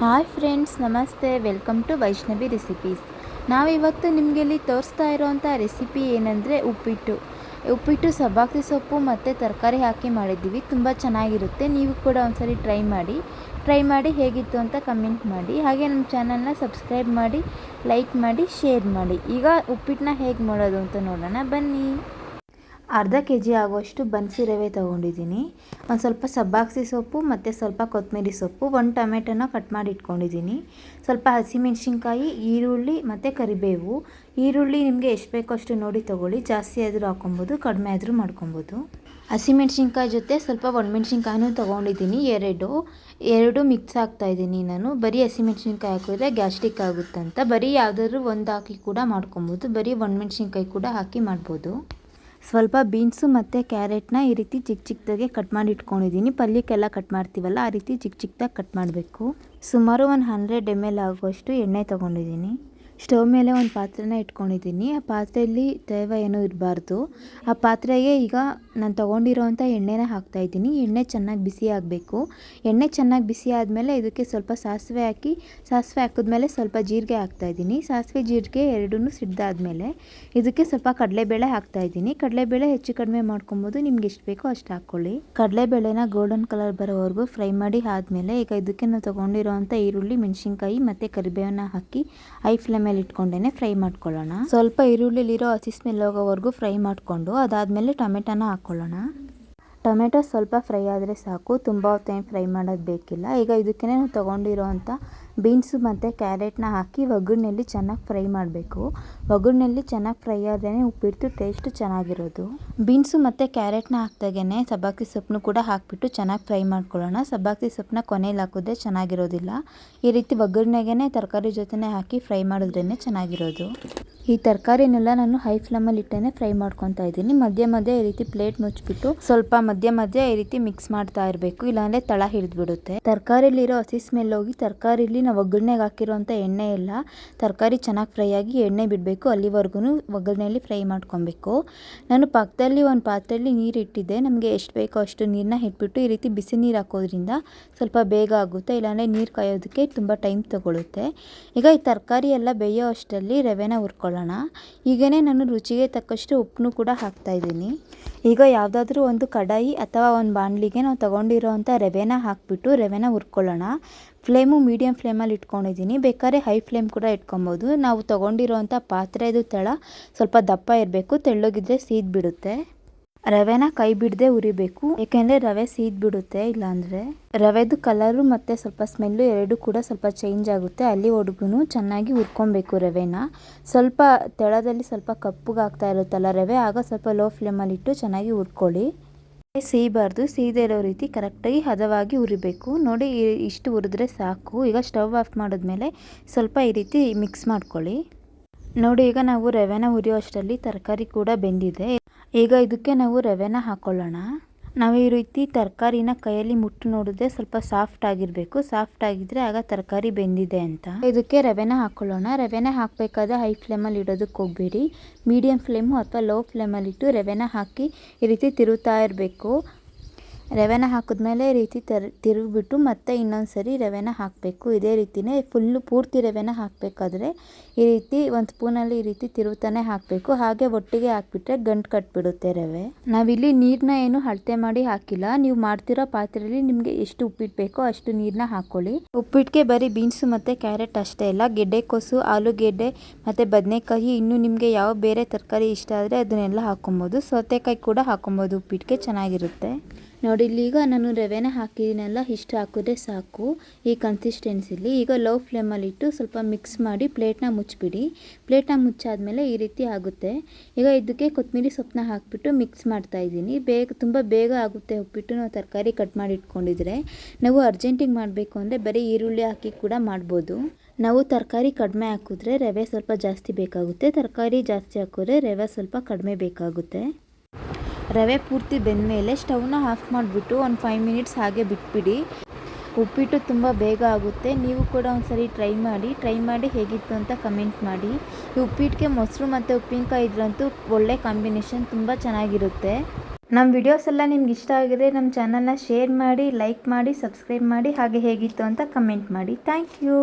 Hi friends, ನಮಸ್ತೆ. Welcome to Vaishnavi recipes. ನಾವಿವತ್ತು ನಿಮಗೆ ಇಲ್ಲಿ ತೋರಿಸ್ತಾ ಇರೋವಂಥ ರೆಸಿಪಿ ಏನಂದರೆ ಉಪ್ಪಿಟ್ಟು ಸಬ್ಬಾಕ್ಸಿ ಸೊಪ್ಪು ಮತ್ತು ತರಕಾರಿ ಹಾಕಿ ಮಾಡಿದ್ದೀವಿ. ತುಂಬ ಚೆನ್ನಾಗಿರುತ್ತೆ. ನೀವು ಕೂಡ ಒಂದ್ಸರಿ ಟ್ರೈ ಮಾಡಿ ಹೇಗಿತ್ತು ಅಂತ ಕಮೆಂಟ್ ಮಾಡಿ. ಹಾಗೆ ನಮ್ಮ ಚಾನಲ್ನ ಸಬ್ಸ್ಕ್ರೈಬ್ ಮಾಡಿ, ಲೈಕ್ ಮಾಡಿ, ಶೇರ್ ಮಾಡಿ. ಈಗ ಉಪ್ಪಿಟ್ಟನ್ನ ಹೇಗೆ ಮಾಡೋದು ಅಂತ ನೋಡೋಣ ಬನ್ನಿ. ಅರ್ಧ kg ಆಗುವಷ್ಟು ಬನ್ಸಿ ರವೆ ತೊಗೊಂಡಿದ್ದೀನಿ. ಒಂದು ಸ್ವಲ್ಪ ಸಬ್ಬಾಕ್ಸಿ ಸೊಪ್ಪು ಮತ್ತು ಸ್ವಲ್ಪ ಕೊತ್ತಂಬರಿ ಸೊಪ್ಪು, ಒಂದು ಟೊಮೆಟೊನ ಕಟ್ ಮಾಡಿ ಇಟ್ಕೊಂಡಿದ್ದೀನಿ. ಸ್ವಲ್ಪ ಹಸಿಮೆಣ್ಸಿನ್ಕಾಯಿ, ಈರುಳ್ಳಿ ಮತ್ತು ಕರಿಬೇವು. ಈರುಳ್ಳಿ ನಿಮಗೆ ಎಷ್ಟು ಬೇಕೋ ಅಷ್ಟು ನೋಡಿ ತೊಗೊಳ್ಳಿ. ಜಾಸ್ತಿ ಆದರೂ ಹಾಕೊಬೋದು, ಕಡಿಮೆ ಆದರೂ ಮಾಡ್ಕೊಬೋದು. ಹಸಿಮೆಣ್ಸಿನ್ಕಾಯಿ ಜೊತೆ ಸ್ವಲ್ಪ ಒಣಮೆಣ್ಸಿನ್ಕಾಯಿನೂ ತೊಗೊಂಡಿದ್ದೀನಿ. ಎರಡು ಮಿಕ್ಸ್ ಹಾಕ್ತಾಯಿದ್ದೀನಿ ನಾನು. ಬರೀ ಹಸಿಮೆಣ್ಸಿನ್ಕಾಯಿ ಹಾಕಿದ್ರೆ ಗ್ಯಾಸ್ಟ್ರಿಕ್ ಆಗುತ್ತಂತ. ಬರೀ ಯಾವುದಾದ್ರೂ ಒಂದು ಹಾಕಿ ಕೂಡ ಮಾಡ್ಕೊಬೋದು. ಬರೀ ಒಣಮೆಣ್ಸಿನ್ಕಾಯಿ ಕೂಡ ಹಾಕಿ ಮಾಡ್ಬೋದು. ಸ್ವಲ್ಪ ಬೀನ್ಸು ಮತ್ತು ಕ್ಯಾರೆಟ್ನ ಈ ರೀತಿ ಚಿಕ್ಕದಾಗೆ ಕಟ್ ಮಾಡಿ ಇಟ್ಕೊಂಡಿದ್ದೀನಿ. ಪಲ್ಯಕ್ಕೆಲ್ಲ ಕಟ್ ಮಾಡ್ತೀವಲ್ಲ, ಆ ರೀತಿ ಚಿಕ್ಕದಾಗಿ ಕಟ್ ಮಾಡಬೇಕು. ಸುಮಾರು ಒಂದು 100 ml ಆಗುವಷ್ಟು ಎಣ್ಣೆ ತೊಗೊಂಡಿದ್ದೀನಿ. ಸ್ಟವ್ ಮೇಲೆ ಒಂದು ಪಾತ್ರೆನ ಇಟ್ಕೊಂಡಿದ್ದೀನಿ. ಆ ಪಾತ್ರೆಯಲ್ಲಿ ತೇವ ಏನೂ ಇರಬಾರ್ದು. ಆ ಪಾತ್ರೆಗೆ ಈಗ ನಾನು ತೊಗೊಂಡಿರೋವಂಥ ಎಣ್ಣೆನ ಹಾಕ್ತಾಯಿದ್ದೀನಿ. ಎಣ್ಣೆ ಚೆನ್ನಾಗಿ ಬಿಸಿ ಆಗಬೇಕು. ಎಣ್ಣೆ ಚೆನ್ನಾಗಿ ಬಿಸಿ ಆದಮೇಲೆ ಇದಕ್ಕೆ ಸ್ವಲ್ಪ ಸಾಸಿವೆ ಹಾಕಿದ್ಮೇಲೆ ಸ್ವಲ್ಪ ಜೀರಿಗೆ ಹಾಕ್ತಾಯಿದ್ದೀನಿ. ಸಾಸಿವೆ ಜೀರಿಗೆ ಎರಡೂ ಸಿಡ್ದಾದ್ಮೇಲೆ ಇದಕ್ಕೆ ಸ್ವಲ್ಪ ಕಡಲೆಬೇಳೆ ಹಾಕ್ತಾಯಿದ್ದೀನಿ. ಕಡಲೆಬೇಳೆ ಹೆಚ್ಚು ಕಡಿಮೆ ಮಾಡ್ಕೊಬೋದು, ನಿಮ್ಗೆ ಎಷ್ಟು ಬೇಕೋ ಅಷ್ಟು ಹಾಕ್ಕೊಳ್ಳಿ. ಕಡಲೆಬೇಳೆನ ಗೋಲ್ಡನ್ ಕಲರ್ ಬರೋವರೆಗೂ ಫ್ರೈ ಮಾಡಿ ಆದಮೇಲೆ ಈಗ ಇದಕ್ಕೆ ನಾವು ತೊಗೊಂಡಿರೋವಂಥ ಈರುಳ್ಳಿ, ಮೆಣಸಿನ್ಕಾಯಿ ಮತ್ತು ಕರಿಬೇವನ್ನ ಹಾಕಿ ಹೈ ಫ್ಲೇಮಲ್ಲಿ ಇಟ್ಕೊಂಡೇ ಫ್ರೈ ಮಾಡ್ಕೊಳ್ಳೋಣ. ಸ್ವಲ್ಪ ಈರುಳ್ಳಿಲಿರೋ ಹಸಿ ಸ್ಮೆಲ್ ಹೋಗೋವರೆಗೂ ಫ್ರೈ ಮಾಡಿಕೊಂಡು ಅದಾದಮೇಲೆ ಟೊಮೆಟೊನ ಹಾಕ್ಕೊಳ್ಳೋಣ. ಟೊಮೆಟೊ ಸ್ವಲ್ಪ ಫ್ರೈ ಆದರೆ ಸಾಕು, ತುಂಬ ಹೊತ್ತೇನು ಫ್ರೈ ಮಾಡೋದು ಬೇಕಿಲ್ಲ. ಈಗ ಇದಕ್ಕೆ ನಾವು ತೊಗೊಂಡಿರೋವಂಥ ಬೀನ್ಸು ಮತ್ತು ಕ್ಯಾರೆಟ್ನ ಹಾಕಿ ಒಗ್ಗರಣೆಯಲ್ಲಿ ಚೆನ್ನಾಗಿ ಫ್ರೈ ಮಾಡಬೇಕು. ಒಗ್ಗರಣೆಯಲ್ಲಿ ಚೆನ್ನಾಗಿ ಫ್ರೈ ಆದ್ರೇ ಉಪ್ಪಿಟ್ಟು ಟೇಸ್ಟು ಚೆನ್ನಾಗಿರೋದು. ಬೀನ್ಸು ಮತ್ತು ಕ್ಯಾರೆಟ್ನ ಹಾಕ್ದಾಗೇ ಸಬ್ಬಾಕ್ಸಿ ಸೊಪ್ಪನ್ನು ಕೂಡ ಹಾಕಿಬಿಟ್ಟು ಚೆನ್ನಾಗಿ ಫ್ರೈ ಮಾಡ್ಕೊಳ್ಳೋಣ. ಸಬ್ಬಾಕ್ಸಿ ಸೊಪ್ಪನ್ನ ಕೊನೆಯಲ್ಲಿ ಹಾಕಿದ್ರೆ ಚೆನ್ನಾಗಿರೋದಿಲ್ಲ. ಈ ರೀತಿ ಒಗ್ಗರಣೆಗೆ ತರಕಾರಿ ಜೊತೆ ಹಾಕಿ ಫ್ರೈ ಮಾಡಿದ್ರೇ ಚೆನ್ನಾಗಿರೋದು. ಈ ತರಕಾರಿನೆಲ್ಲ ನಾನು ಹೈ ಫ್ಲೇಮಲ್ಲಿ ಇಟ್ಟೇ ಫ್ರೈ ಮಾಡ್ಕೊತಾ ಇದ್ದೀನಿ. ಮಧ್ಯೆ ಈ ರೀತಿ ಪ್ಲೇಟ್ ಮುಚ್ಚಿಬಿಟ್ಟು ಸ್ವಲ್ಪ ಮಧ್ಯೆ ಈ ರೀತಿ ಮಿಕ್ಸ್ ಮಾಡ್ತಾ ಇರಬೇಕು, ಇಲ್ಲಾಂದರೆ ತಳ ಹಿಡಿದ್ಬಿಡುತ್ತೆ. ತರಕಾರಿಲಿರೋ ಹಸಿ ಸ್ಮೆಲ್ ಹೋಗಿ ತರಕಾರಿಲಿ ನಾವು ಒಗ್ಗರಣೆಗೆ ಹಾಕಿರೋಂಥ ಎಣ್ಣೆ ಎಲ್ಲ ತರಕಾರಿ ಚೆನ್ನಾಗಿ ಫ್ರೈ ಆಗಿ ಎಣ್ಣೆ ಬಿಡಬೇಕು. ಅಲ್ಲಿವರೆಗೂ ಒಗ್ಗರಣೆಯಲ್ಲಿ ಫ್ರೈ ಮಾಡ್ಕೊಬೇಕು. ನಾನು ಪಕ್ಕದಲ್ಲಿ ಒಂದು ಪಾತ್ರೆಯಲ್ಲಿ ನೀರು ಇಟ್ಟಿದ್ದೆ. ನಮಗೆ ಎಷ್ಟು ಬೇಕೋ ಅಷ್ಟು ನೀರನ್ನ ಇಟ್ಬಿಟ್ಟು ಈ ರೀತಿ ಬಿಸಿ ನೀರು ಹಾಕೋದ್ರಿಂದ ಸ್ವಲ್ಪ ಬೇಗ ಆಗುತ್ತೆ, ಇಲ್ಲಾಂದರೆ ನೀರು ಕಾಯೋದಕ್ಕೆ ತುಂಬ ಟೈಮ್ ತೊಗೊಳುತ್ತೆ. ಈಗ ಈ ತರಕಾರಿ ಎಲ್ಲ ಬೇಯೋ ಅಷ್ಟರಲ್ಲಿ ರವೆನ ಹುರ್ಕೊಳ್ಳೋಣ. ಈಗೇನೆ ನಾನು ರುಚಿಗೆ ತಕ್ಕಷ್ಟು ಉಪ್ಪನ್ನು ಕೂಡ ಹಾಕ್ತಾಯಿದ್ದೀನಿ. ಈಗ ಯಾವುದಾದ್ರೂ ಒಂದು ಕಡಾಯಿ ಅಥವಾ ಒಂದು ಬಾಣಲಿಗೆ ನಾವು ತೊಗೊಂಡಿರೋವಂಥ ರವೆನ ಹಾಕಿಬಿಟ್ಟು ರವೆನ ಹುರ್ಕೊಳ್ಳೋಣ. ಫ್ಲೇಮು ಮೀಡಿಯಮ್ ಫ್ಲೇಮಲ್ಲಿ ಇಟ್ಕೊಂಡಿದ್ದೀನಿ. ಬೇಕಾದ್ರೆ ಹೈ ಫ್ಲೇಮ್ ಕೂಡ ಇಟ್ಕೊಬೋದು. ನಾವು ತೊಗೊಂಡಿರೋವಂಥ ಪಾತ್ರೆದು ತಳ ಸ್ವಲ್ಪ ದಪ್ಪ ಇರಬೇಕು, ತೆಳ್ಳಗಿದ್ರೆ ಸೀದ್ಬಿಡುತ್ತೆ. ರವೆನ ಕೈ ಬಿಡದೆ ಹುರಿಬೇಕು, ಏಕೆಂದರೆ ರವೆ ಸೀದ್ಬಿಡುತ್ತೆ. ಇಲ್ಲಾಂದರೆ ರವೆದು ಕಲರು ಮತ್ತು ಸ್ವಲ್ಪ ಸ್ಮೆಲ್ಲು ಎರಡೂ ಕೂಡ ಸ್ವಲ್ಪ ಚೇಂಜ್ ಆಗುತ್ತೆ. ಅಲ್ಲಿವರೆಗೂ ಚೆನ್ನಾಗಿ ಹುರ್ಕೊಬೇಕು ರವೆನ. ಸ್ವಲ್ಪ ತೆಳದಲ್ಲಿ ಸ್ವಲ್ಪ ಕಪ್ಪಗೆ ಆಗ್ತಾ ಇರುತ್ತಲ್ಲ ರವೆ, ಆಗ ಸ್ವಲ್ಪ ಲೋ ಫ್ಲೇಮಲ್ಲಿ ಇಟ್ಟು ಚೆನ್ನಾಗಿ ಹುರ್ಕೊಳ್ಳಿ. ಸೀಬಾರ್ದು, ಸೀದೇ ಇರೋ ರೀತಿ ಕರೆಕ್ಟಾಗಿ ಹದವಾಗಿ ಹುರಿಬೇಕು. ನೋಡಿ, ಇಷ್ಟು ಹುರಿದ್ರೆ ಸಾಕು. ಈಗ ಸ್ಟವ್ ಆಫ್ ಮಾಡಿದ್ಮೇಲೆ ಸ್ವಲ್ಪ ಈ ರೀತಿ ಮಿಕ್ಸ್ ಮಾಡ್ಕೊಳ್ಳಿ. ನೋಡಿ, ಈಗ ನಾವು ರವೆನ ಹುರಿಯೋ ಅಷ್ಟರಲ್ಲಿ ತರಕಾರಿ ಕೂಡ ಬೆಂದಿದೆ. ಈಗ ಇದಕ್ಕೆ ನಾವು ರವೆನ ಹಾಕ್ಕೊಳ್ಳೋಣ. ನಾವು ಈ ರೀತಿ ತರಕಾರಿನ ಕೈಯಲ್ಲಿ ಮುಟ್ಟು ನೋಡಿದ್ರೆ ಸ್ವಲ್ಪ ಸಾಫ್ಟ್ ಆಗಿರಬೇಕು. ಸಾಫ್ಟ್ ಆಗಿದ್ರೆ ಆಗ ತರಕಾರಿ ಬೆಂದಿದೆ ಅಂತ. ಇದಕ್ಕೆ ರವೆನ ಹಾಕ್ಕೊಳ್ಳೋಣ. ರವೆನ ಹಾಕಬೇಕಾದ್ರೆ ಹೈ ಫ್ಲೇಮಲ್ಲಿ ಇಡೋದಕ್ಕೆ ಹೋಗಬೇಡಿ. ಮೀಡಿಯಮ್ ಫ್ಲೇಮು ಅಥವಾ ಲೋ ಫ್ಲೇಮಲ್ಲಿ ಇಟ್ಟು ರವೆನ ಹಾಕಿ ಈ ರೀತಿ ತಿರುಗ್ತಾ ಇರಬೇಕು. ರವೆನ ಹಾಕಿದ್ಮೇಲೆ ಈ ರೀತಿ ತಿರುಗಿಬಿಟ್ಟು ಮತ್ತೆ ಇನ್ನೊಂದು ಸರಿ ರವೆನ ಹಾಕಬೇಕು. ಇದೇ ರೀತಿಯೇ ಪೂರ್ತಿ ರವೆನ ಹಾಕಬೇಕಾದ್ರೆ ಈ ರೀತಿ ಒಂದು ಸ್ಪೂನಲ್ಲಿ ಈ ರೀತಿ ತಿರುಗ್ತಾನೆ ಹಾಕಬೇಕು. ಹಾಗೆ ಒಟ್ಟಿಗೆ ಹಾಕಿಬಿಟ್ರೆ ಗಂಟು ಕಟ್ಬಿಡುತ್ತೆ ರವೆ. ನಾವಿಲ್ಲಿ ನೀರನ್ನ ಏನು ಅಳತೆ ಮಾಡಿ ಹಾಕಿಲ್ಲ. ನೀವು ಮಾಡ್ತಿರೋ ಪಾತ್ರೆಯಲ್ಲಿ ನಿಮಗೆ ಎಷ್ಟು ಉಪ್ಪಿಟ್ಟು ಬೇಕೋ ಅಷ್ಟು ನೀರನ್ನ ಹಾಕ್ಕೊಳ್ಳಿ. ಉಪ್ಪಿಟ್ಟಿಗೆ ಬರೀ ಬೀನ್ಸು ಮತ್ತು ಕ್ಯಾರೆಟ್ ಅಷ್ಟೇ ಅಲ್ಲ, ಗೆಡ್ಡೆಕೋಸು, ಆಲೂಗೆಡ್ಡೆ ಮತ್ತು ಬದನೆಕಾಯಿ, ಇನ್ನೂ ನಿಮಗೆ ಯಾವ ಬೇರೆ ತರಕಾರಿ ಇಷ್ಟ ಆದರೆ ಅದನ್ನೆಲ್ಲ ಹಾಕ್ಕೊಬೋದು. ಸೌತೆಕಾಯಿ ಕೂಡ ಹಾಕ್ಕೊಬೋದು, ಉಪ್ಪಿಟ್ಟಿಗೆ ಚೆನ್ನಾಗಿರುತ್ತೆ. ನೋಡಿ, ಈಗ ನಾನು ರವೆನ ಹಾಕಿದ್ದೀನಲ್ಲ, ಇಷ್ಟು ಹಾಕಿದ್ರೆ ಸಾಕು ಈ ಕನ್ಸಿಸ್ಟೆನ್ಸಿಲಿ. ಈಗ ಲೋ ಫ್ಲೇಮಲ್ಲಿಟ್ಟು ಸ್ವಲ್ಪ ಮಿಕ್ಸ್ ಮಾಡಿ ಪ್ಲೇಟ್ನ ಮುಚ್ಚಿಬಿಡಿ. ಪ್ಲೇಟ್ನ ಮುಚ್ಚಾದ್ಮೇಲೆ ಈ ರೀತಿ ಆಗುತ್ತೆ. ಈಗ ಇದಕ್ಕೆ ಕೊತ್ತಂಬರಿ ಸೊಪ್ಪನ್ನ ಹಾಕಿಬಿಟ್ಟು ಮಿಕ್ಸ್ ಮಾಡ್ತಾಯಿದ್ದೀನಿ. ತುಂಬ ಬೇಗ ಆಗುತ್ತೆ ಉಪ್ಪಿಟ್ಟು. ನಾವು ತರಕಾರಿ ಕಟ್ ಮಾಡಿ ಇಟ್ಕೊಂಡಿದ್ರೆ, ನಾವು ಅರ್ಜೆಂಟಿಗೆ ಮಾಡಬೇಕು ಅಂದರೆ ಬರೀ ಈರುಳ್ಳಿ ಹಾಕಿ ಕೂಡ ಮಾಡ್ಬೋದು. ನಾವು ತರಕಾರಿ ಕಡಿಮೆ ಹಾಕಿದ್ರೆ ರವೆ ಸ್ವಲ್ಪ ಜಾಸ್ತಿ ಬೇಕಾಗುತ್ತೆ, ತರಕಾರಿ ಜಾಸ್ತಿ ಹಾಕಿದ್ರೆ ರವೆ ಸ್ವಲ್ಪ ಕಡಿಮೆ ಬೇಕಾಗುತ್ತೆ. ರವೆ ಪೂರ್ತಿ ಬೆಂದಮೇಲೆ ಸ್ಟವ್ನ ಆಫ್ ಮಾಡಿಬಿಟ್ಟು ಒಂದು 5 ಮಿನಿಟ್ಸ್ ಹಾಗೆ ಬಿಟ್ಬಿಡಿ. ಉಪ್ಪಿಟ್ಟು ತುಂಬ ಬೇಗ ಆಗುತ್ತೆ. ನೀವು ಕೂಡ ಒಂದ್ಸರಿ ಟ್ರೈ ಮಾಡಿ ಹೇಗಿತ್ತು ಅಂತ ಕಮೆಂಟ್ ಮಾಡಿ. ಈ ಉಪ್ಪಿಟ್ಟಿಗೆ ಮೊಸರು ಮತ್ತು ಉಪ್ಪಿನಕಾಯಿ ಇದ್ರಂತೂ ಒಳ್ಳೆ ಕಾಂಬಿನೇಷನ್, ತುಂಬ ಚೆನ್ನಾಗಿರುತ್ತೆ. ನಮ್ಮ ವಿಡಿಯೋಸ್ ಎಲ್ಲ ನಿಮ್ಗೆ ಇಷ್ಟ ಆಗಿದ್ರೆ ನಮ್ಮ ಚಾನಲ್ನ ಶೇರ್ ಮಾಡಿ, ಲೈಕ್ ಮಾಡಿ, ಸಬ್ಸ್ಕ್ರೈಬ್ ಮಾಡಿ, ಹಾಗೆ ಹೇಗಿತ್ತು ಅಂತ ಕಮೆಂಟ್ ಮಾಡಿ. Thank you.